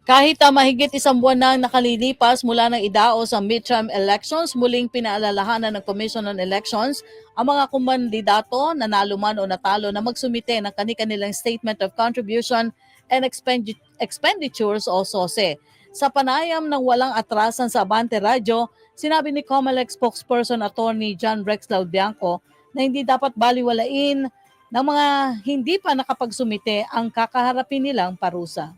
Kahit mahigit isang buwan na nakalilipas mula ng idaos ang midterm elections, muling pinaalalahanan ng Commission on Elections ang mga kumandidato, nanalo man o natalo, na magsumite ng kani-kanilang Statement of Contribution and Expenditures o SOSE. Sa panayam ng walang atrasan sa Abante Radio, sinabi ni COMELEC spokesperson Attorney John Rex Laudianco na hindi dapat baliwalain ng mga hindi pa nakapagsumite ang kakaharapin nilang parusa.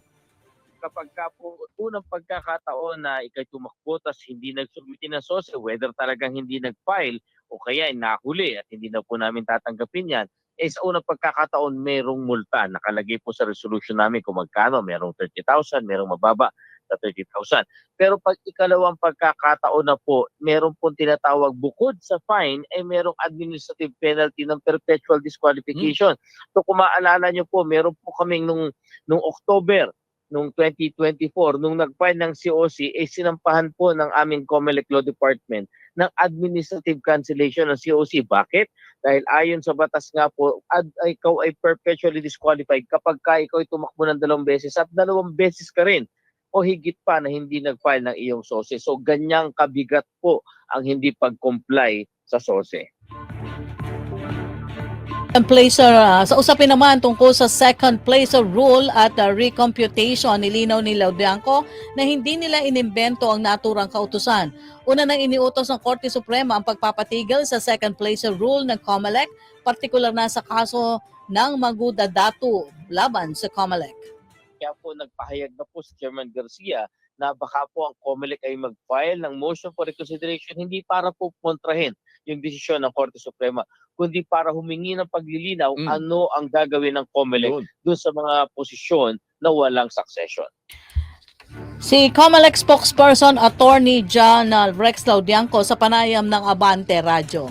Kapag ka po unang pagkakataon na ikay tumakbo tas hindi nagsubmit ng SOSE, whether talagang hindi nag-file o kaya ay nahuli at hindi na po namin tatanggapin yan, sa unang pagkakataon merong multa. Nakalagay po sa resolution namin kung magkano, merong 30,000, merong mababa sa 30,000. Pero pag ikalawang pagkakataon na po, meron pong tinatawag bukod sa fine, ay merong administrative penalty ng perpetual disqualification. So kung maalala nyo po, meron po kaming nung October, noong 2024, nung nag-file ng COC, sinampahan po ng aming COMELEC Law Department ng administrative cancellation ng COC. Bakit? Dahil ayon sa batas nga po, ikaw ay perpetually disqualified kapag ikaw ay tumakbo ng 2 beses at 2 beses ka rin o higit pa na hindi nag-file ng iyong SOSE. So ganyang kabigat po ang hindi pag-comply sa SOSE. Sa usapin naman tungkol sa second placer rule at recomputation, nilinaw ni Laudianco na hindi nila inimbento ang naturang kautusan. Una nang iniutos ng Korte Suprema ang pagpapatigil sa second placer rule ng COMELEC, partikular na sa kaso ng Maguda Datu laban sa COMELEC. Kaya po nagpahayag na po si Chairman Garcia na baka po ang COMELEC ay mag-file ng motion for reconsideration hindi para po kontrahin yung desisyon ng Korte Suprema, kundi para humingi ng paglilinaw ano ang gagawin ng COMELEC doon sa mga posisyon na walang succession. Si COMELEC spokesperson Attorney John Rex Laudianco sa panayam ng Abante Radio.